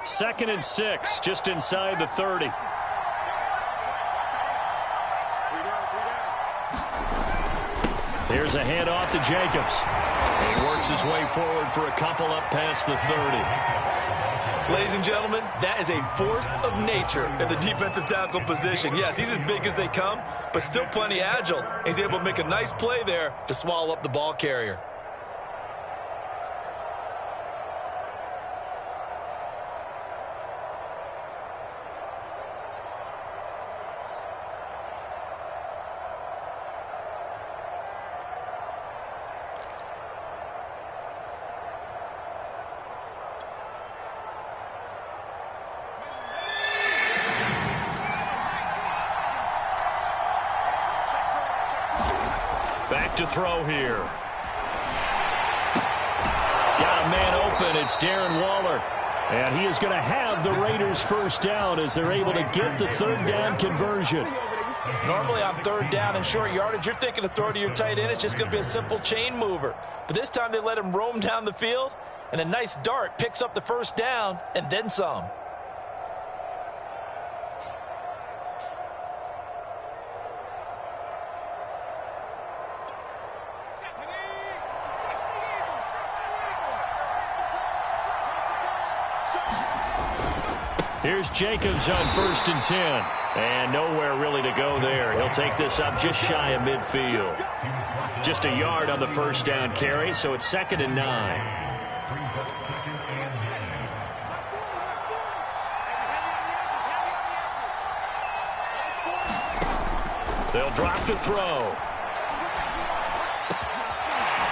2nd and 6, just inside the 30. Here's a handoff to Jacobs. And he works his way forward for a couple up past the 30. Ladies and gentlemen, that is a force of nature in the defensive tackle position. Yes, he's as big as they come, but still plenty agile. He's able to make a nice play there to swallow up the ball carrier. Back to throw here. Got a man open. It's Darren Waller. And he is going to have the Raiders first down as they're able to get the third down conversion. Normally on third down and short yardage, you're thinking of throw to your tight end. It's just going to be a simple chain mover. But this time they let him roam down the field, and a nice dart picks up the first down and then some. Here's Jacobs on 1st and 10. And nowhere really to go there. He'll take this up just shy of midfield. Just a yard on the first down carry, so it's 2nd and 9. They'll drop to throw.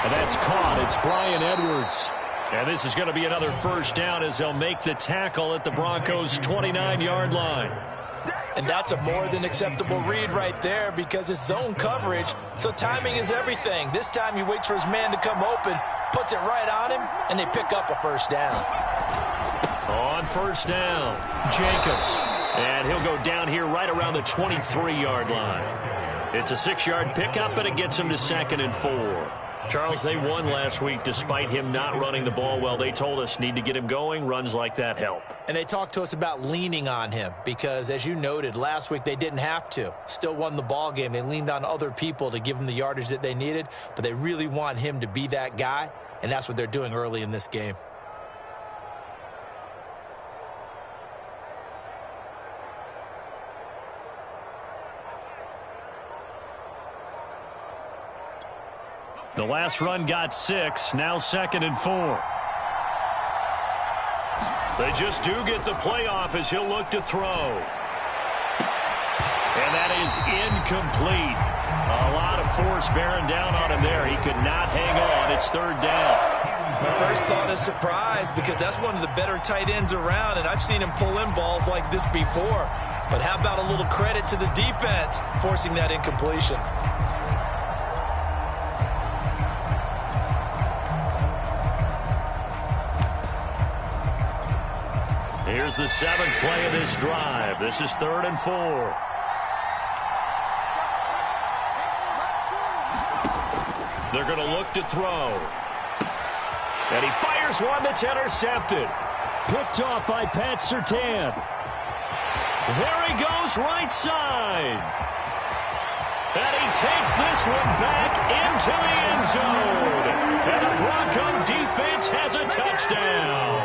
And that's caught. It's Bryan Edwards. And this is going to be another first down as they'll make the tackle at the Broncos' 29-yard line. And that's a more than acceptable read right there because it's zone coverage, so timing is everything. This time he waits for his man to come open, puts it right on him, and they pick up a first down. On first down, Jacobs. And he'll go down here right around the 23-yard line. It's a 6-yard pickup, and it gets him to 2nd and 4. Charles, they won last week despite him not running the ball well. They told us need to get him going. Runs like that help. And they talked to us about leaning on him because, as you noted, last week they didn't have to. Still won the ball game. They leaned on other people to give them the yardage that they needed, but they really want him to be that guy, and that's what they're doing early in this game. The last run got 6, now 2nd and 4. They just do get the playoff as he'll look to throw. And that is incomplete. A lot of force bearing down on him there. He could not hang on. It's 3rd down. My first thought is surprise because that's one of the better tight ends around, and I've seen him pull in balls like this before. But how about a little credit to the defense forcing that incompletion? Here's the 7th play of this drive. This is 3rd and 4. They're going to look to throw. And he fires one that's intercepted. Picked off by Pat Surtain. There he goes right side. And he takes this one back into the end zone. And the Bronco defense has a touchdown.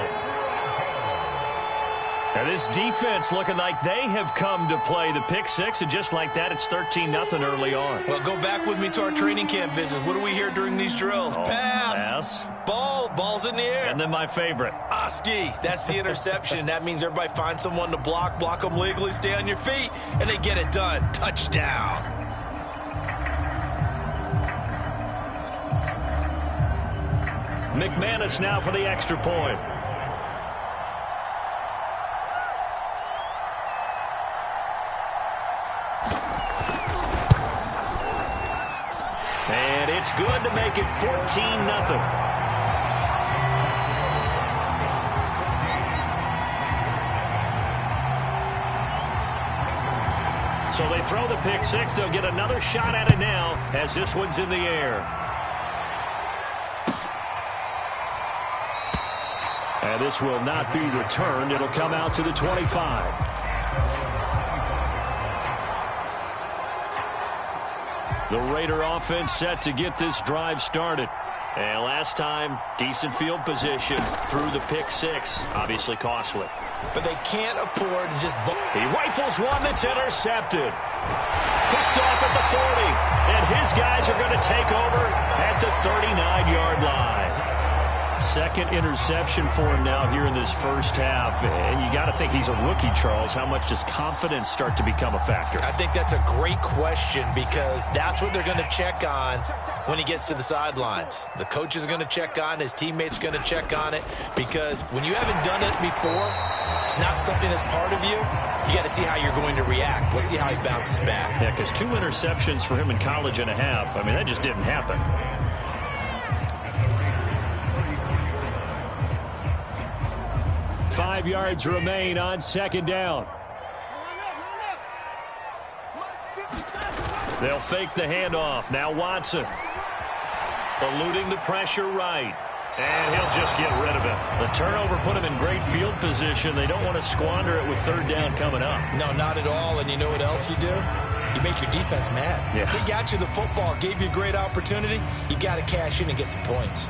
And this defense looking like they have come to play the pick 6, and just like that, it's 13-0 early on. Well, go back with me to our training camp visits. What do we hear during these drills? Pass. Ball's in the air. And then my favorite. Oski, that's the interception. That means everybody finds someone to block them legally, stay on your feet, and they get it done. Touchdown. McManus now for the extra point. And it's good to make it 14-0. So they throw the pick 6. They'll get another shot at it now as this one's in the air. And this will not be returned. It'll come out to the 25. The Raider offense set to get this drive started. And last time, decent field position through the pick six. Obviously costly. But they can't afford to just... He rifles one that's intercepted. Picked off at the 40. And his guys are going to take over at the 39-yard line. Second interception for him now here in this first half. And you got to think he's a rookie, Charles. How much does confidence start to become a factor? I think that's a great question because that's what they're going to check on when he gets to the sidelines. The coach is going to check on, his teammates are going to check on it, because when you haven't done it before, it's not something that's part of you. You got to see how you're going to react. Let's see how he bounces back. Yeah, because 2 interceptions for him in college and a half. I mean, that just didn't happen. Five yards remain on second down. They'll fake the handoff. Now Watson. Eluding the pressure right. And he'll just get rid of it. The turnover put him in great field position. They don't want to squander it with third down coming up. No, not at all. And you know what else you do? You make your defense mad. Yeah. They got you the football, gave you a great opportunity. You got to cash in and get some points.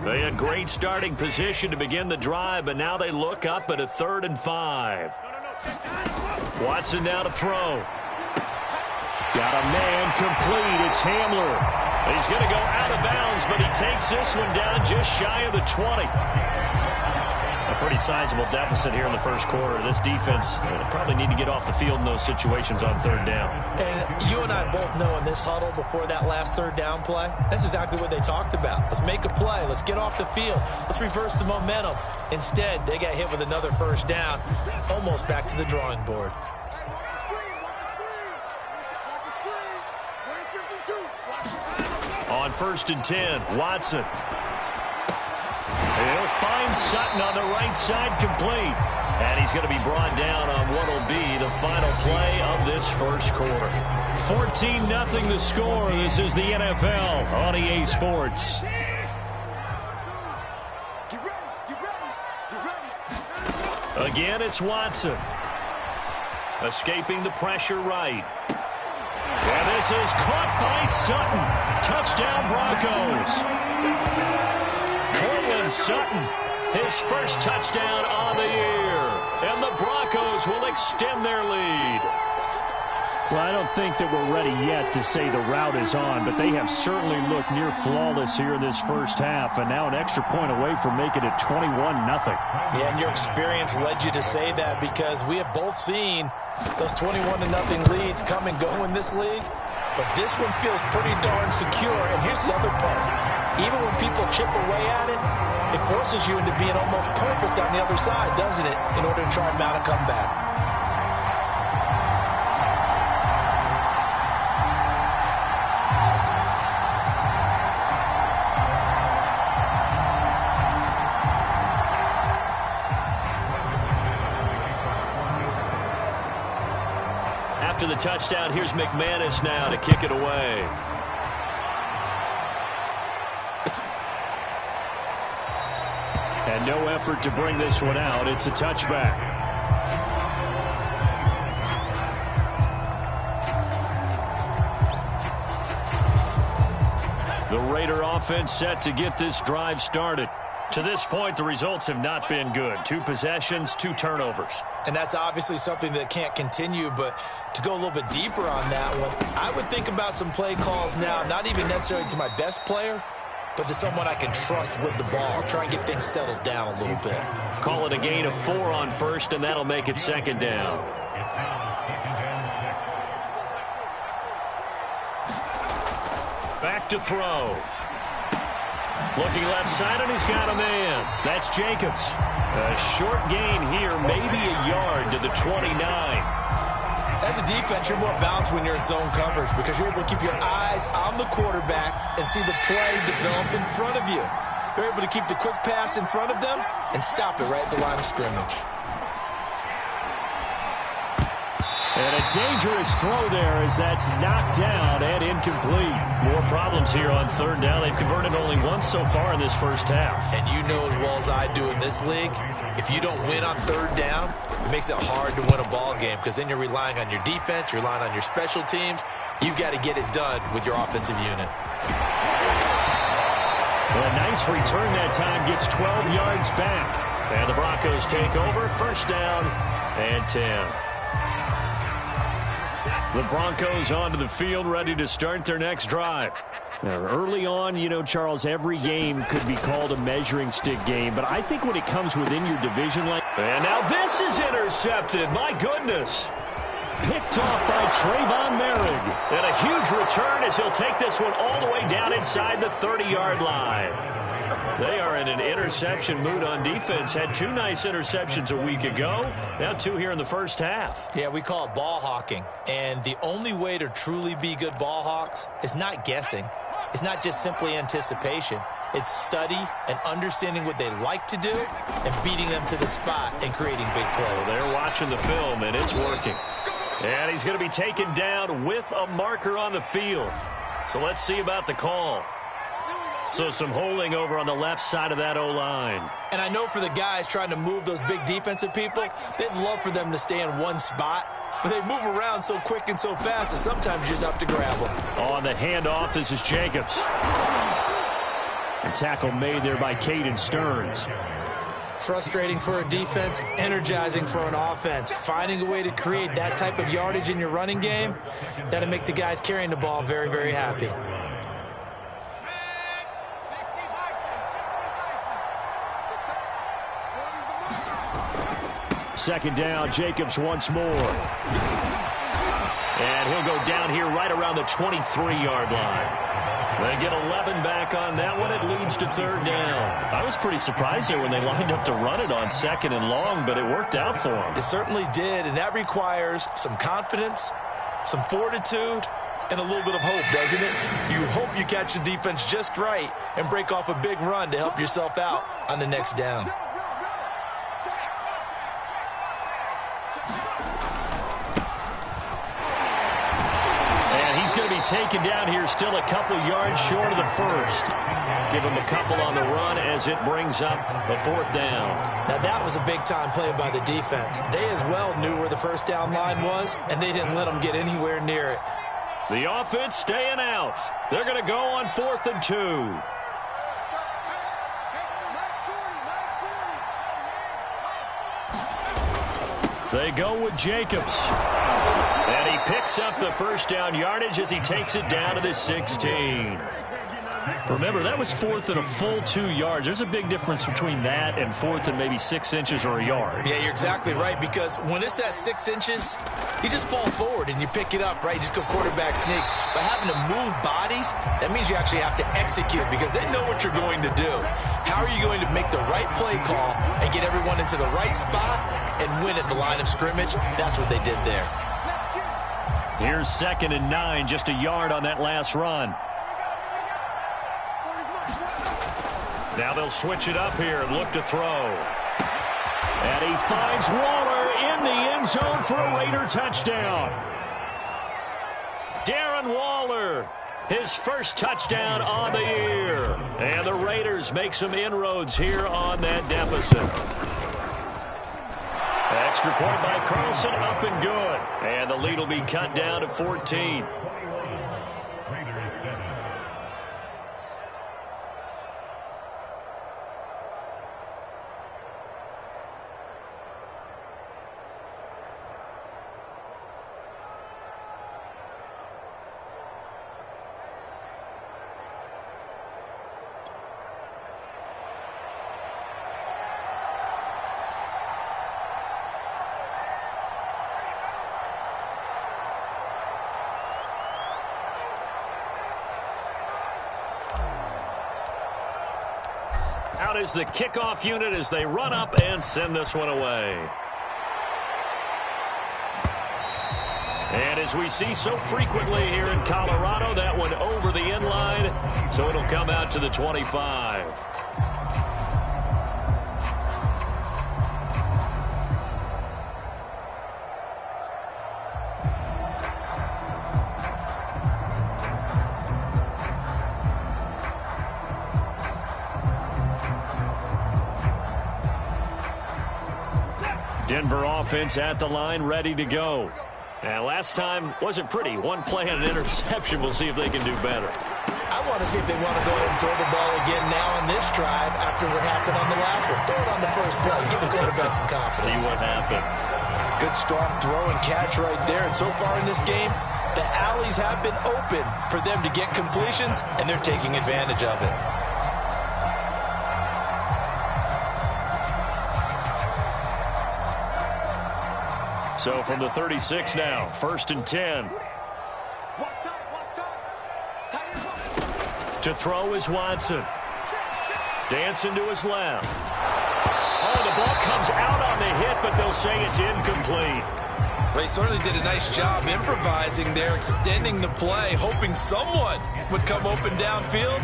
They had great starting position to begin the drive, but now they look up at a 3rd and 5. Watson now to throw. Got a man complete. It's Hamler. He's going to go out of bounds, but he takes this one down just shy of the 20. A pretty sizable deficit here in the first quarter. This defense probably need to get off the field in those situations on third down. And you and I both know in this huddle before that last third down play, that's exactly what they talked about. Let's make a play. Let's get off the field. Let's reverse the momentum. Instead, they got hit with another first down, almost back to the drawing board. On 1st and 10, Watson. He'll find Sutton on the right side, complete. And he's going to be brought down on what will be the final play of this first quarter. 14-0 the score. This is the NFL on EA Sports. Again, it's Watson. Escaping the pressure right. And this is caught by Sutton. Touchdown Broncos. Sutton, his first touchdown on the year. And the Broncos will extend their lead. Well, I don't think that we're ready yet to say the route is on, but they have certainly looked near flawless here in this first half, and now an extra point away from making it 21-0. Yeah, and your experience led you to say that, because we have both seen those 21-0 leads come and go in this league, but this one feels pretty darn secure. And here's the other part. Even when people chip away at it, it forces you into being almost perfect on the other side, doesn't it, in order to try and mount a comeback. After the touchdown, here's McManus now to kick it away. And no effort to bring this one out. It's a touchback. The Raider offense set to get this drive started. To this point, the results have not been good. 2 possessions, 2 turnovers. And that's obviously something that can't continue, but to go a little bit deeper on that one, I would think about some play calls now, not even necessarily to my best player, but to someone I can trust with the ball. Try and get things settled down a little bit. Call it a gain of 4 on first, and that'll make it 2nd down. Back to throw. Looking left side, and he's got a man. That's Jacobs. A short gain here, maybe a yard to the 29. As a defense, you're more balanced when you're in zone coverage because you're able to keep your eyes on the quarterback and see the play develop in front of you. They're able to keep the quick pass in front of them and stop it right at the line of scrimmage. And a dangerous throw there as that's knocked down and incomplete. More problems here on third down. They've converted only once so far in this first half. And you know as well as I do in this league, if you don't win on third down, it makes it hard to win a ball game because then you're relying on your defense, you're relying on your special teams. You've got to get it done with your offensive unit. Well, a nice return that time, gets 12 yards back. And the Broncos take over, first down and 10. The Broncos onto the field, ready to start their next drive. Now, early on, you know, Charles, every game could be called a measuring stick game, but I think when it comes within your division like... And now this is intercepted, my goodness. Picked off by Trayvon Merrick. And a huge return as he'll take this one all the way down inside the 30-yard line. They are in an interception mood on defense. Had 2 nice interceptions a week ago. Now 2 here in the first half. Yeah, we call it ball hawking. And the only way to truly be good ball hawks is not guessing. It's not just simply anticipation. It's study and understanding what they like to do and beating them to the spot and creating big plays. Well, they're watching the film, and it's working. And he's going to be taken down with a marker on the field. So let's see about the call. So some holding over on the left side of that O-line. And I know for the guys trying to move those big defensive people, they'd love for them to stay in one spot. But they move around so quick and so fast that sometimes you just have to grab them. On the handoff, this is Jacobs. A tackle made there by Caden Stearns. Frustrating for a defense, energizing for an offense. Finding a way to create that type of yardage in your running game, that'll make the guys carrying the ball very, very happy. Second down, Jacobs once more. And he'll go down here right around the 23-yard line. They get 11 back on that one. It leads to third down. I was pretty surprised there when they lined up to run it on second and long, but it worked out for them. It certainly did, and that requires some confidence, some fortitude, and a little bit of hope, doesn't it? You hope you catch the defense just right and break off a big run to help yourself out on the next down. Going to be taken down here, still a couple yards short of the first. Give him a couple on the run as it brings up a fourth down. Now that was a big-time play by the defense. They as well knew where the first down line was, and they didn't let them get anywhere near it. The offense staying out. They're going to go on 4th and 2. They go with Jacobs. And he picks up the first down yardage as he takes it down to the 16. Remember, that was 4th and a full 2 yards. There's a big difference between that and 4th and maybe 6 inches or a yard. Yeah, you're exactly right, because when it's that 6 inches, you just fall forward and you pick it up, right? You just go quarterback sneak. But having to move bodies, that means you actually have to execute because they know what you're going to do. How are you going to make the right play call and get everyone into the right spot and win at the line of scrimmage? That's what they did there. Here's 2nd and 9, just a yard on that last run. Now they'll switch it up here and look to throw. And he finds Waller in the end zone for a Raider touchdown. Darren Waller, his first touchdown on the year. And the Raiders make some inroads here on that deficit. Extra point by Carlson, up and good. And the lead will be cut down to 14. Out is the kickoff unit as they run up and send this one away. And as we see so frequently here in Colorado, that one over the end line, so it'll come out to the 25. Denver offense at the line, ready to go. And last time wasn't pretty. One play and an interception. We'll see if they can do better. I want to see if they want to go ahead and throw the ball again now on this drive after what happened on the last one. Throw it on the first play. Give the quarterback some confidence. See what happens. Good, strong throw and catch right there. And so far in this game, the alleys have been open for them to get completions, and they're taking advantage of it. So from the 36 now, 1st and 10. To throw is Watson. Dancing to his left. Oh, the ball comes out on the hit, but they'll say it's incomplete. They certainly did a nice job improvising there, extending the play, hoping someone would come open downfield,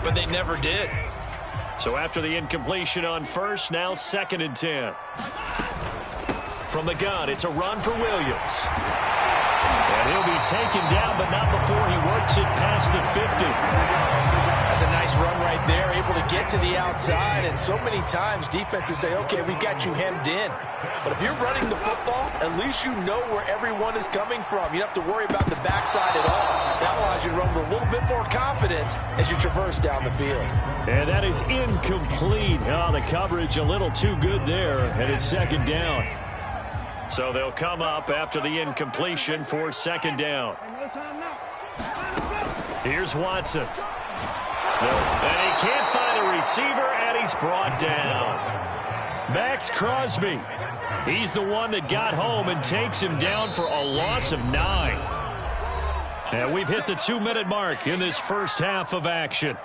but they never did. So after the incompletion on first, now 2nd and 10. From the gun, it's a run for Williams. And he'll be taken down, but not before he works it past the 50. That's a nice run right there, able to get to the outside. And so many times defenses say, okay, we got you hemmed in. But if you're running the football, at least you know where everyone is coming from. You don't have to worry about the backside at all. That allows you to run with a little bit more confidence as you traverse down the field. And that is incomplete. Oh, the coverage a little too good there, and it's 2nd down. So they'll come up after the incompletion for 2nd down. Here's Watson. And he can't find a receiver, and he's brought down. Max Crosby. He's the one that got home and takes him down for a loss of 9. And we've hit the 2-minute mark in this first half of action.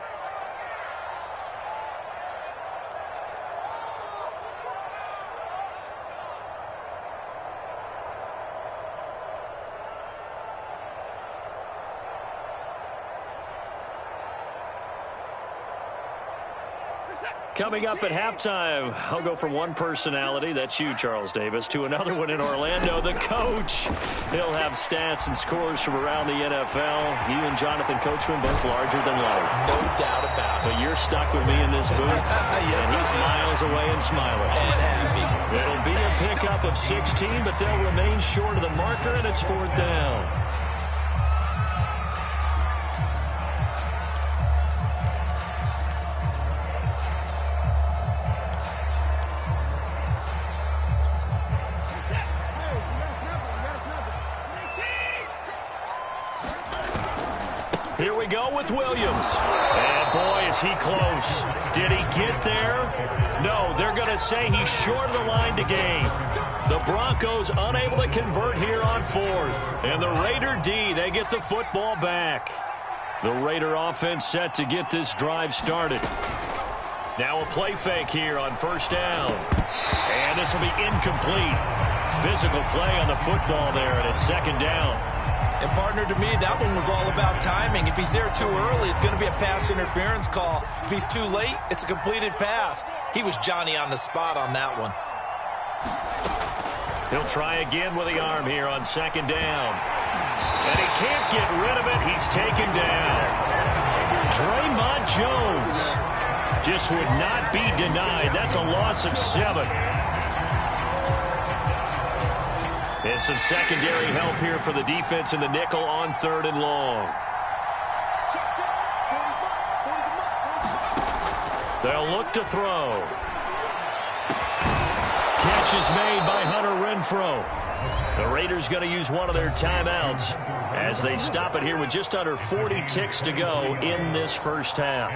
Coming up at halftime, I'll go from one personality, that's you, Charles Davis, to another one in Orlando, the coach. He'll have stats and scores from around the NFL. You and Jonathan Coachman both larger than life. No doubt about it. But you're stuck with me in this booth, yes, and he's miles away and smiling. And happy. It'll be a pickup of 16, but they'll remain short of the marker, and it's 4th down. Here we go with Williams. And boy, is he close. Did he get there? No, they're going to say he's short of the line to gain. The Broncos unable to convert here on 4th. And the Raider D, they get the football back. The Raider offense set to get this drive started. Now a play fake here on 1st down. And this will be incomplete. Physical play on the football there, and it's 2nd down. And, partner, to me, that one was all about timing. If he's there too early, it's going to be a pass interference call. If he's too late, it's a completed pass. He was Johnny on the spot on that one. He'll try again with the arm here on 2nd down. And he can't get rid of it. He's taken down. Draymond Jones just would not be denied. That's a loss of 7. And some secondary help here for the defense in the nickel on 3rd and long. They'll look to throw. Catch is made by Hunter Renfrow. The Raiders going to use one of their timeouts as they stop it here with just under 40 ticks to go in this first half.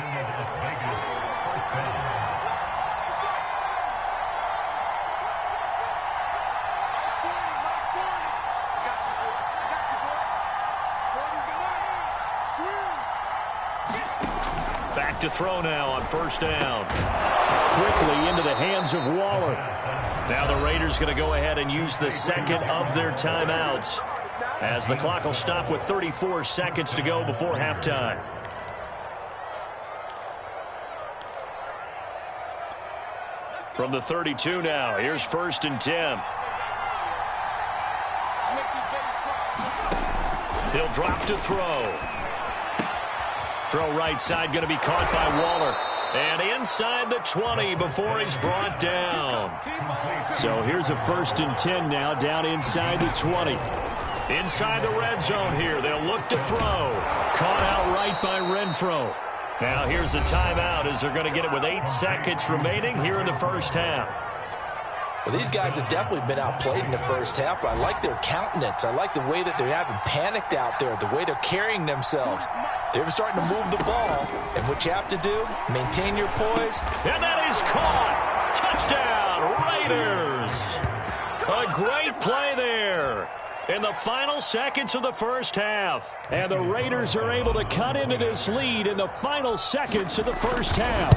Back to throw now on 1st down. Quickly into the hands of Waller. Now the Raiders going to go ahead and use the 2nd of their timeouts as the clock will stop with 34 seconds to go before halftime. From the 32 now, here's 1st and 10. He'll drop to throw. Throw right side, going to be caught by Waller. And inside the 20 before he's brought down. So here's a 1st and 10 now, down inside the 20. Inside the red zone here, they'll look to throw. Caught out right by Renfro. Now here's a timeout as they're going to get it with 8 seconds remaining here in the first half. Well, these guys have definitely been outplayed in the first half, but I like their countenance. I like the way that they're having panicked out there, the way they're carrying themselves. They're starting to move the ball, and what you have to do, maintain your poise. And that is caught. Touchdown, Raiders. A great play there in the final seconds of the first half. And the Raiders are able to cut into this lead in the final seconds of the first half.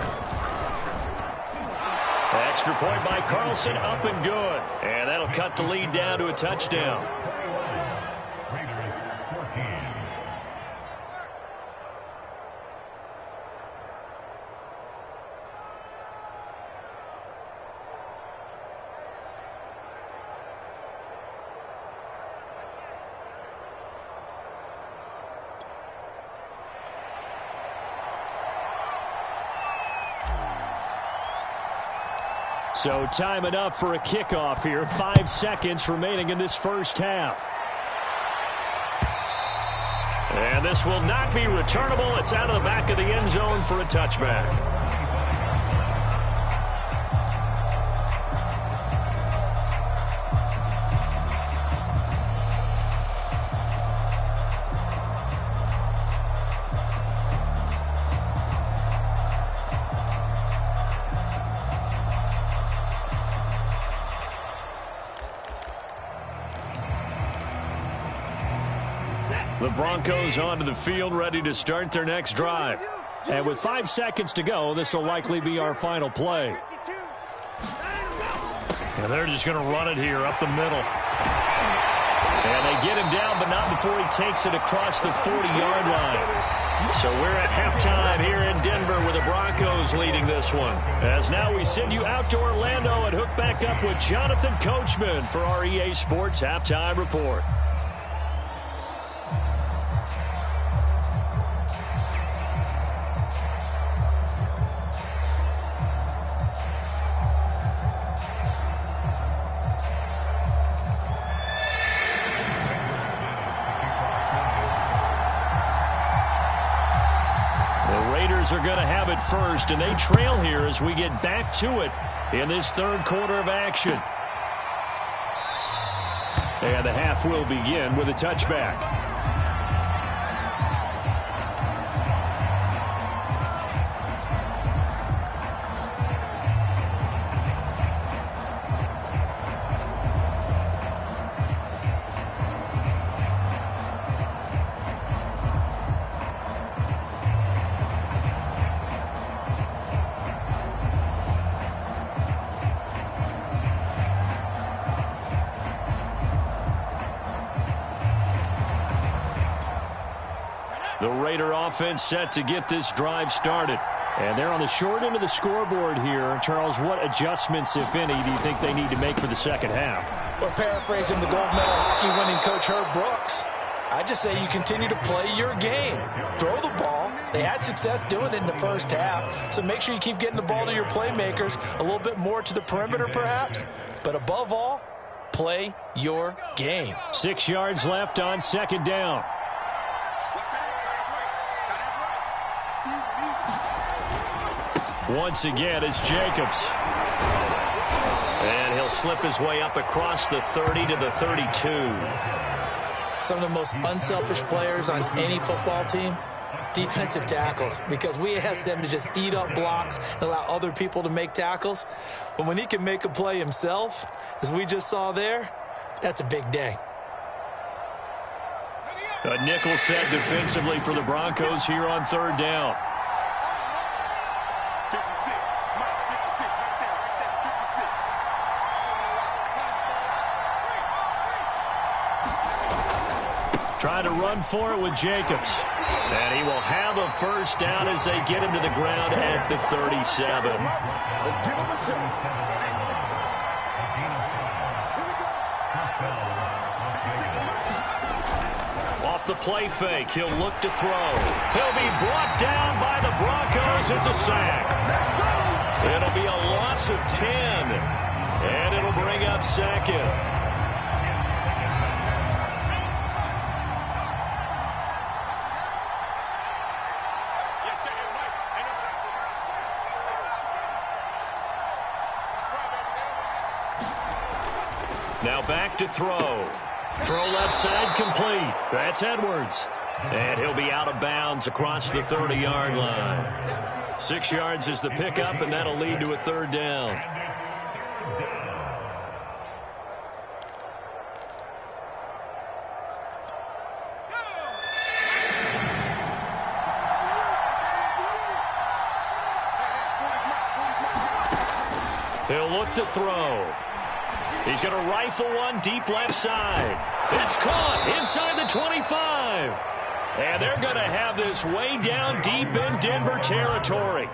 Extra point by Carlson, up and good. And that'll cut the lead down to a touchdown. So time enough for a kickoff here. 5 seconds remaining in this first half. And this will not be returnable. It's out of the back of the end zone for a touchback. The Broncos onto the field, ready to start their next drive. And with 5 seconds to go, this will likely be our final play. And they're just going to run it here up the middle. And they get him down, but not before he takes it across the 40-yard line. So we're at halftime here in Denver with the Broncos leading this one. As now we send you out to Orlando and hook back up with Jonathan Coachman for our EA Sports Halftime Report. Are going to have it first, and they trail here as we get back to it in this third quarter of action. And the half will begin with a touchback. The Raider offense set to get this drive started. And they're on the short end of the scoreboard here. Charles, what adjustments, if any, do you think they need to make for the second half? Well, paraphrasing the gold medal hockey winning coach Herb Brooks, I just say you continue to play your game. Throw the ball. They had success doing it in the first half, so make sure you keep getting the ball to your playmakers, a little bit more to the perimeter perhaps, but above all, play your game. 6 yards left on second down. Once again, it's Jacobs. And he'll slip his way up across the 30 to the 32. Some of the most unselfish players on any football team, defensive tackles, because we ask them to just eat up blocks and allow other people to make tackles. But when he can make a play himself, as we just saw there, that's a big day. A nickel set defensively for the Broncos here on third down. Trying to run for it with Jacobs. And he will have a first down as they get him to the ground at the 37. Off the play fake, he'll look to throw. He'll be brought down by the Broncos. It's a sack. It'll be a loss of 10, and it'll bring up second. Now back to throw. Throw left side complete. That's Edwards. And he'll be out of bounds across the 30-yard line. 6 yards is the pickup, and that'll lead to a third down. He'll look to throw. He's going to rifle one deep left side. It's caught inside the 25. And they're going to have this way down deep in Denver territory.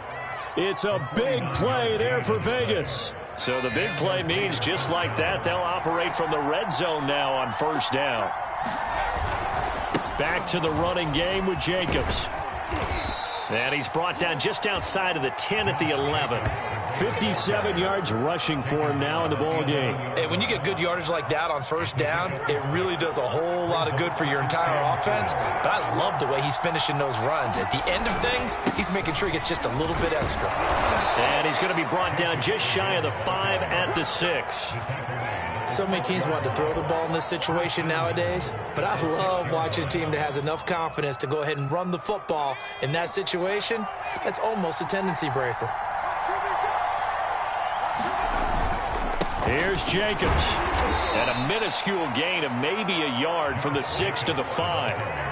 It's a big play there for Vegas. So the big play means just like that, they'll operate from the red zone now on first down. Back to the running game with Jacobs. And he's brought down just outside of the 10 at the 11. 57 yards rushing for him now in the ball game. And when you get good yardage like that on first down, it really does a whole lot of good for your entire offense. But I love the way he's finishing those runs. At the end of things, he's making sure he gets just a little bit extra. And he's going to be brought down just shy of the 5 at the 6. So many teams want to throw the ball in this situation nowadays, but I love watching a team that has enough confidence to go ahead and run the football in that situation. That's almost a tendency breaker. Here's Jacobs. And a minuscule gain of maybe a yard from the 6 to the 5.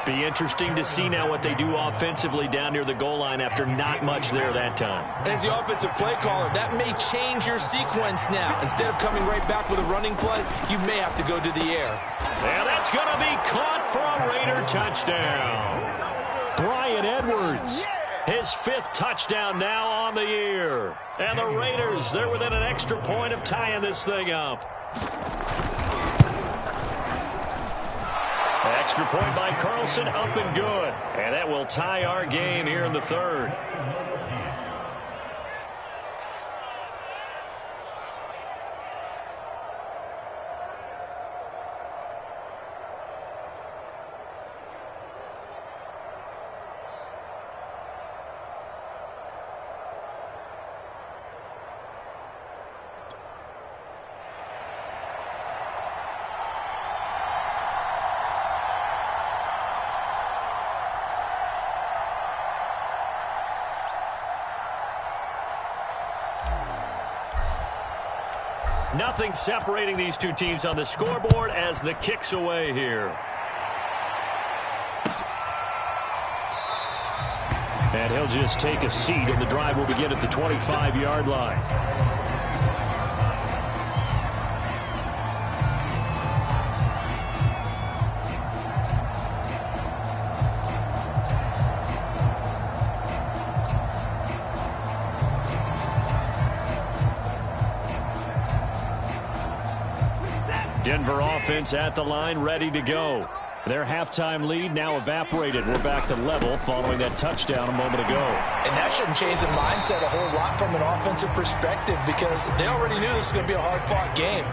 Be interesting to see now what they do offensively down near the goal line after not much there that time. As the offensive play caller, that may change your sequence now. Instead of coming right back with a running play, you may have to go to the air. And that's going to be caught for a Raider touchdown. Bryan Edwards, his 5th touchdown now on the year. And the Raiders, they're within an extra point of tying this thing up. Extra point by Carlson, up and good. And that will tie our game here in the 3rd. Nothing separating these two teams on the scoreboard as the kick's away here. And he'll just take a seat, and the drive will begin at the 25-yard line. Denver offense at the line, ready to go. Their halftime lead now evaporated. We're back to level following that touchdown a moment ago. And that shouldn't change the mindset a whole lot from an offensive perspective because they already knew this was going to be a hard-fought game.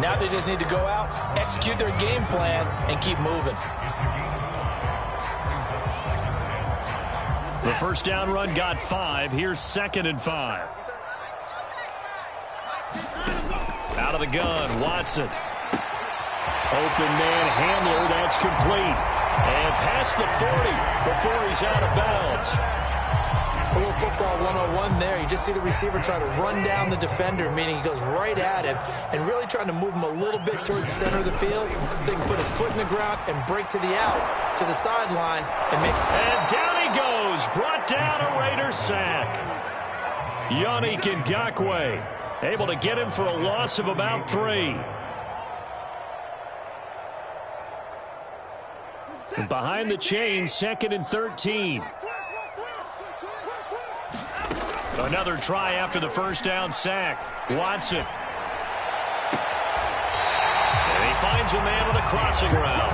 Now they just need to go out, execute their game plan, and keep moving. The first down run got 5. Here's 2nd and 5. Out of the gun, Watson. Open man Handler, that's complete. And past the 40 before he's out of bounds. A little football 101 there. You just see the receiver try to run down the defender, meaning he goes right at him and really trying to move him a little bit towards the center of the field so he can put his foot in the ground and break to the out, to the sideline. And down he goes. Brought down a Raider sack. Yannick Ngakoue able to get him for a loss of about 3. Behind the chains, 2nd and 13. Another try after the first down sack. Watson. And he finds a man on the crossing route.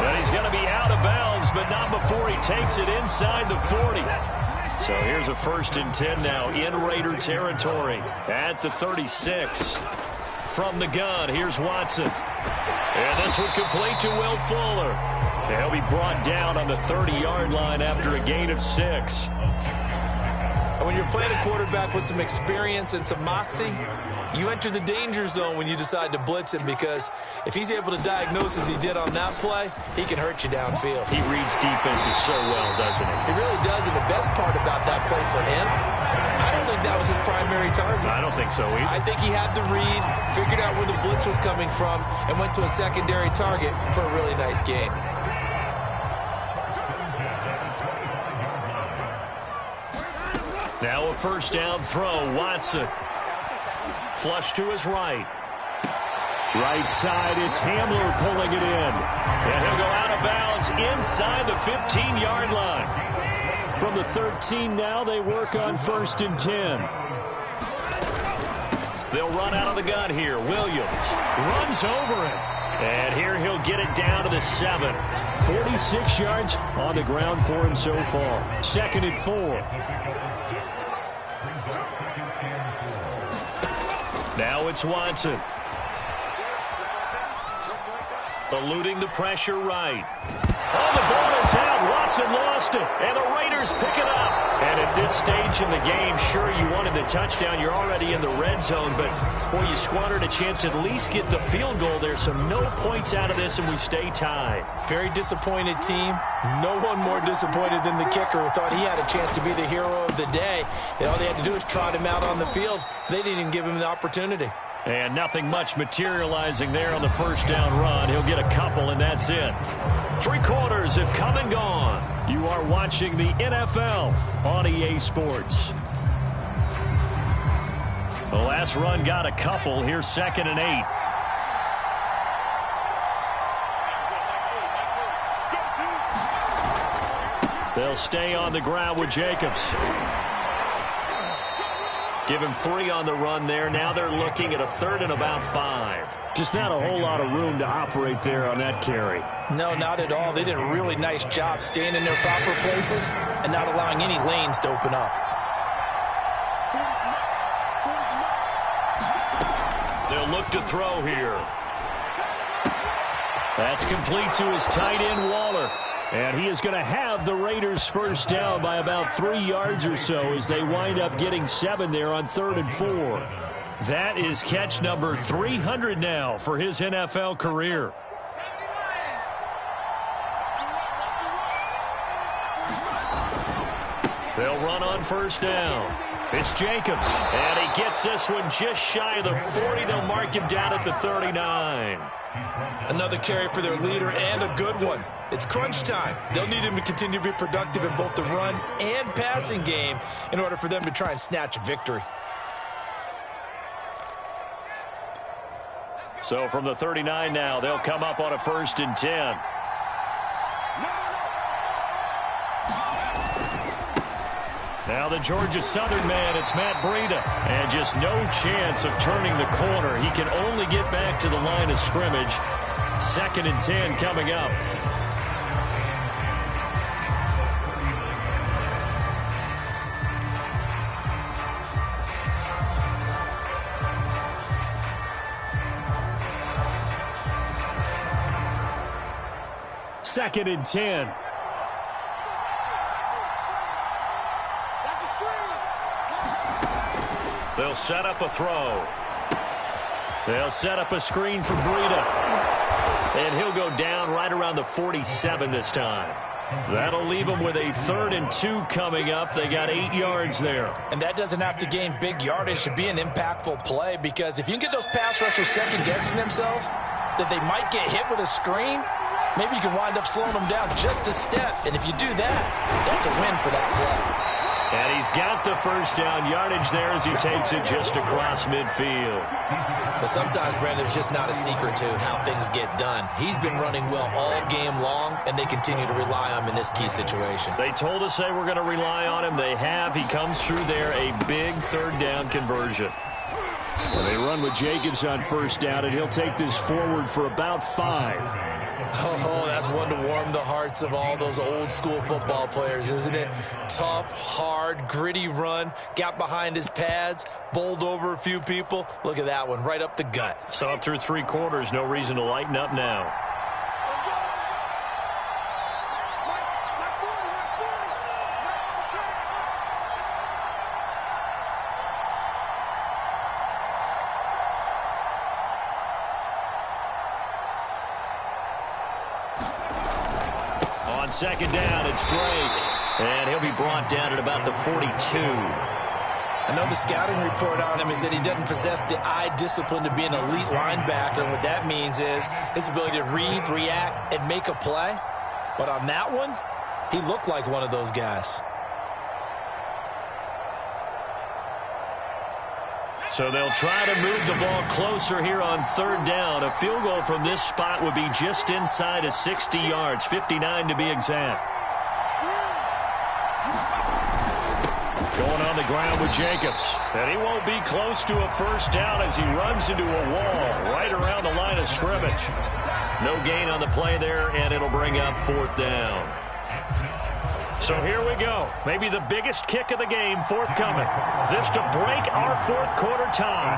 And he's going to be out of bounds, but not before he takes it inside the 40. So here's a 1st and 10 now in Raider territory at the 36. From the gun, here's Watson. And this one complete to Will Fuller. He'll be brought down on the 30-yard line after a gain of 6. And when you're playing a quarterback with some experience and some moxie, you enter the danger zone when you decide to blitz him, because if he's able to diagnose as he did on that play, he can hurt you downfield. He reads defenses so well, doesn't he? He really does, and the best part about that play for him, I don't think that was his primary target. I don't think so either. I think he had the read, figured out where the blitz was coming from, and went to a secondary target for a really nice gain. Now a 1st down throw. Watson. Flush to his right. Right side, it's Hamler pulling it in. And he'll go out of bounds inside the 15-yard line. From the 13 now, they work on 1st and 10. They'll run out of the gun here. Williams runs over it. And here he'll get it down to the 7. 46 yards on the ground for him so far. 2nd and 4. Now it's Watson. Eluding the pressure right. Oh, the ball is out. Watson lost it. And the Raiders pick it up. And at this stage in the game, sure, you wanted the touchdown. You're already in the red zone. But, boy, you squandered a chance to at least get the field goal there. So no points out of this, and we stay tied. Very disappointed team. No one more disappointed than the kicker, who thought he had a chance to be the hero of the day. And all they had to do was trot him out on the field. They didn't even give him the opportunity. And nothing much materializing there on the 1st down run. He'll get a couple, and that's it. 3 quarters have come and gone. You are watching the NFL on EA Sports. The last run got a couple. Here's 2nd and 8. They'll stay on the ground with Jacobs. Give him 3 on the run there. Now they're looking at a 3rd and about 5. Just not a whole lot of room to operate there on that carry. No, not at all. They did a really nice job staying in their proper places and not allowing any lanes to open up. They'll look to throw here. That's complete to his tight end, Waller. And he is going to have the Raiders 1st down by about 3 yards or so as they wind up getting 7 there on 3rd and 4. That is catch number 300 now for his NFL career. They'll run on 1st down. It's Jacobs, and he gets this one just shy of the 40. They'll mark him down at the 39. Another carry for their leader, and a good one. It's crunch time. They'll need him to continue to be productive in both the run and passing game in order for them to try and snatch a victory. So from the 39 now, they'll come up on a 1st and 10. Now the Georgia Southern man, it's Matt Breida. And just no chance of turning the corner. He can only get back to the line of scrimmage. 2nd and 10 coming up. Second and 10. They'll set up a throw. They'll set up a screen for Breida. And he'll go down right around the 47 this time. That'll leave them with a 3rd and 2 coming up. They got 8 yards there. And that doesn't have to gain big yardage to be an impactful play, because if you can get those pass rushers second-guessing themselves that they might get hit with a screen, maybe you can wind up slowing them down just a step. And if you do that, that's a win for that play. And he's got the first down yardage there as he takes it just across midfield. But sometimes, Brandon, there's just not a secret to how things get done. He's been running well all game long, and they continue to rely on him in this key situation. They told us they were going to rely on him. They have. He comes through there, a big third down conversion. And they run with Jacobs on first down, and he'll take this forward for about 5. Oh, that's one to warm the hearts of all those old-school football players, isn't it? Tough, hard, gritty run, got behind his pads, bowled over a few people. Look at that one, right up the gut. So up through 3 quarters, no reason to lighten up now. Second down, it's Drake. And he'll be brought down at about the 42. I know the scouting report on him is that he doesn't possess the eye discipline to be an elite linebacker. And what that means is his ability to read, react, and make a play. But on that one, he looked like one of those guys. So they'll try to move the ball closer here on third down. A field goal from this spot would be just inside of 60 yards, 59 to be exact. Going on the ground with Jacobs. And he won't be close to a first down as he runs into a wall right around the line of scrimmage. No gain on the play there, and it'll bring up 4th down. So here we go. Maybe the biggest kick of the game forthcoming. This to break our 4th quarter tie.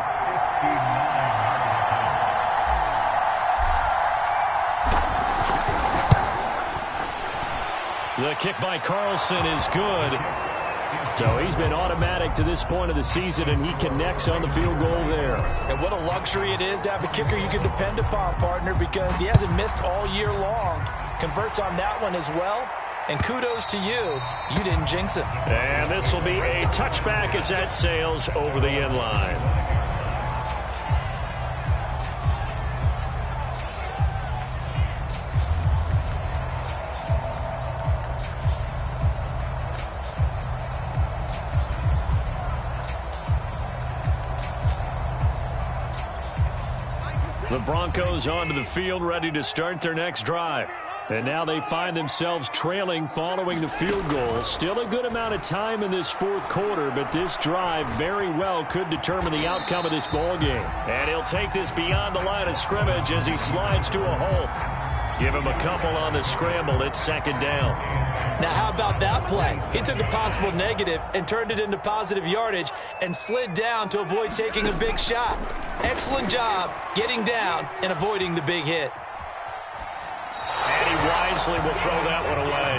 The kick by Carlson is good. So he's been automatic to this point of the season, and he connects on the field goal there. And what a luxury it is to have a kicker you can depend upon, partner, because he hasn't missed all year long. Converts on that one as well. And kudos to you. You didn't jinx it. And this will be a touchback as that sails over the end line. The Broncos onto the field, ready to start their next drive. And now they find themselves trailing following the field goal. Still a good amount of time in this 4th quarter, but this drive very well could determine the outcome of this ball game. And he'll take this beyond the line of scrimmage as he slides to a halt. Give him a couple on the scramble. It's 2nd down. Now, how about that play? He took a possible negative and turned it into positive yardage and slid down to avoid taking a big shot. Excellent job getting down and avoiding the big hit. And he wisely will throw that one away.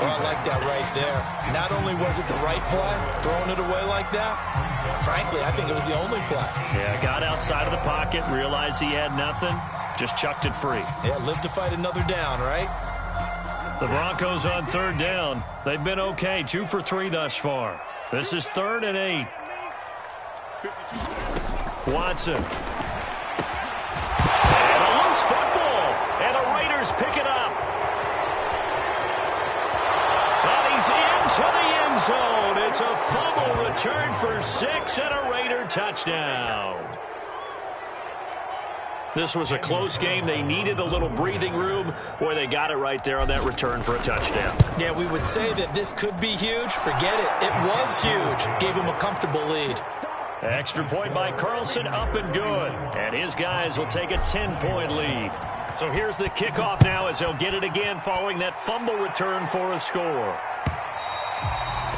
Oh, I like that right there. Not only was it the right play, throwing it away like that, frankly, I think it was the only play. Yeah, got outside of the pocket, realized he had nothing, just chucked it free. Yeah, live to fight another down, right? The Broncos on 3rd down. They've been okay, 2 for 3 thus far. This is 3rd and 8. Watson. And a loose football. And the Raiders pick it up. And he's into the end zone. It's a fumble return for 6 and a Raider touchdown. This was a close game. They needed a little breathing room. Boy, they got it right there on that return for a touchdown. Yeah, we would say that this could be huge. Forget it. It was huge. Gave him a comfortable lead. Extra point by Carlson, up and good. And his guys will take a 10-point lead. So here's the kickoff now as they'll get it again following that fumble return for a score.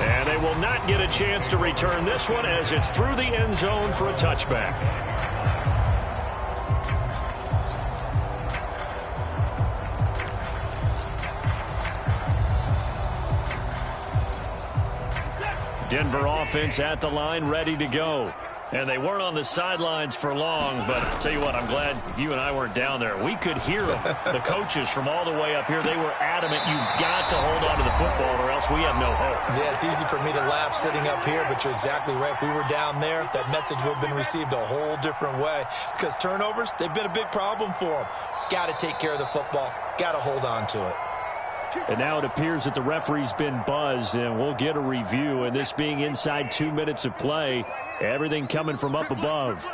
And they will not get a chance to return this one as it's through the end zone for a touchback. Denver offense at the line, ready to go. And they weren't on the sidelines for long, but I'll tell you what, I'm glad you and I weren't down there. We could hear them, the coaches from all the way up here. They were adamant, you've got to hold on to the football or else we have no hope. Yeah, it's easy for me to laugh sitting up here, but you're exactly right. If we were down there, that message would have been received a whole different way. Because turnovers, they've been a big problem for them. Got to take care of the football. Got to hold on to it. And now it appears that the referee's been buzzed, and we'll get a review. And this being inside 2 minutes of play, everything coming from up above.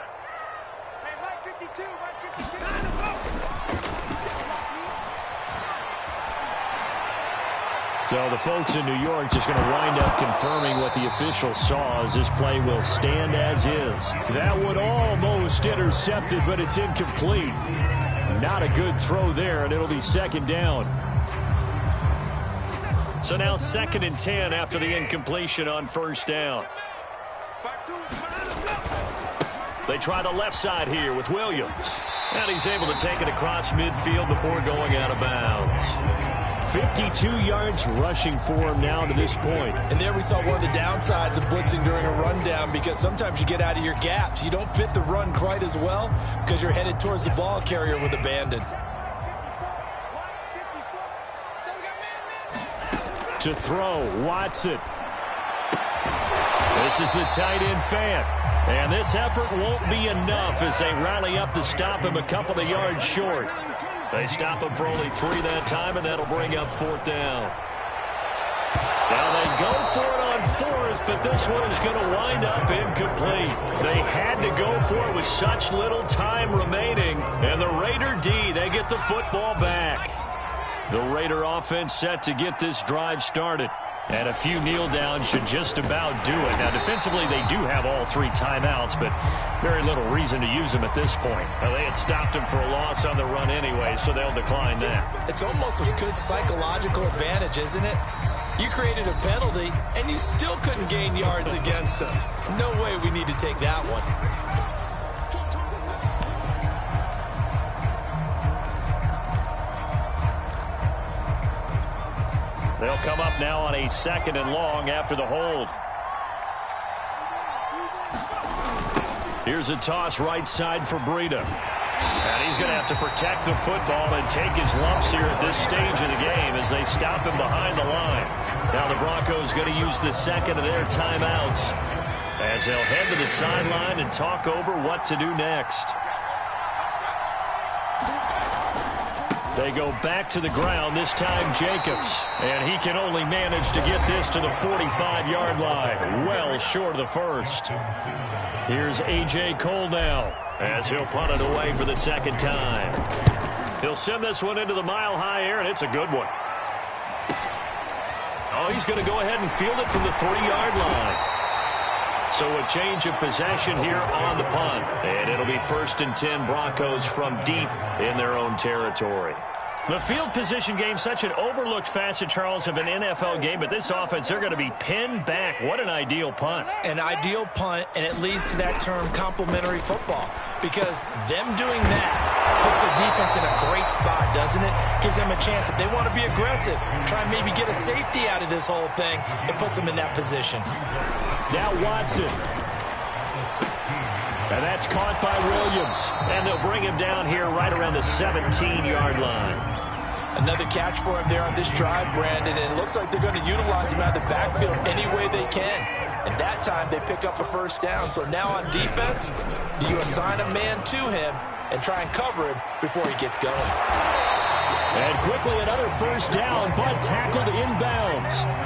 So the folks in New York just going to wind up confirming what the official saw, as this play will stand as is. That would almost intercepted, but it's incomplete. Not a good throw there, and it'll be second down. So now 2nd and 10 after the incompletion on first down. They try the left side here with Williams. And he's able to take it across midfield before going out of bounds. 52 yards rushing for him now to this point. And there we saw one of the downsides of blitzing during a rundown, because sometimes you get out of your gaps. You don't fit the run quite as well because you're headed towards the ball carrier with abandon. To throw, Watson. This is the tight end fan. And this effort won't be enough as they rally up to stop him a couple of yards short. They stop him for only 3 that time, and that'll bring up 4th down. Now they go for it on 4th, but this one is going to wind up incomplete. They had to go for it with such little time remaining. And the Raider D, they get the football back. The Raider offense set to get this drive started. And a few kneel downs should just about do it. Now, defensively, they do have all 3 timeouts, but very little reason to use them at this point. Now, they had stopped him for a loss on the run anyway, so they'll decline that. It's almost a good psychological advantage, isn't it? You created a penalty, and you still couldn't gain yards against us. No way we need to take that one. They'll come up now on a 2nd and long after the hold. Here's a toss right side for Breida. And he's going to have to protect the football and take his lumps here at this stage of the game as they stop him behind the line. Now the Broncos going to use the 2nd of their timeouts as they'll head to the sideline and talk over what to do next. They go back to the ground, this time Jacobs. And he can only manage to get this to the 45-yard line. Well short of the first. Here's A.J. Cole now as he'll punt it away for the 2nd time. He'll send this one into the mile-high air, and it's a good one. Oh, he's going to go ahead and field it from the 3-yard line. So a change of possession here on the punt. And it'll be 1st and 10 Broncos from deep in their own territory. The field position game, such an overlooked facet, Charles, of an NFL game, but this offense, they're going to be pinned back. What an ideal punt. An ideal punt, and it leads to that term complementary football, because them doing that puts their defense in a great spot, doesn't it? Gives them a chance. If they want to be aggressive, try and maybe get a safety out of this whole thing, it puts them in that position. Now Watson. And that's caught by Williams. And they'll bring him down here right around the 17-yard line. Another catch for him there on this drive, Brandon, and it looks like they're going to utilize him out of the backfield any way they can. And that time they pick up a 1st down. So now on defense, do you assign a man to him and try and cover him before he gets going? And quickly another 1st down, but tackled inbounds.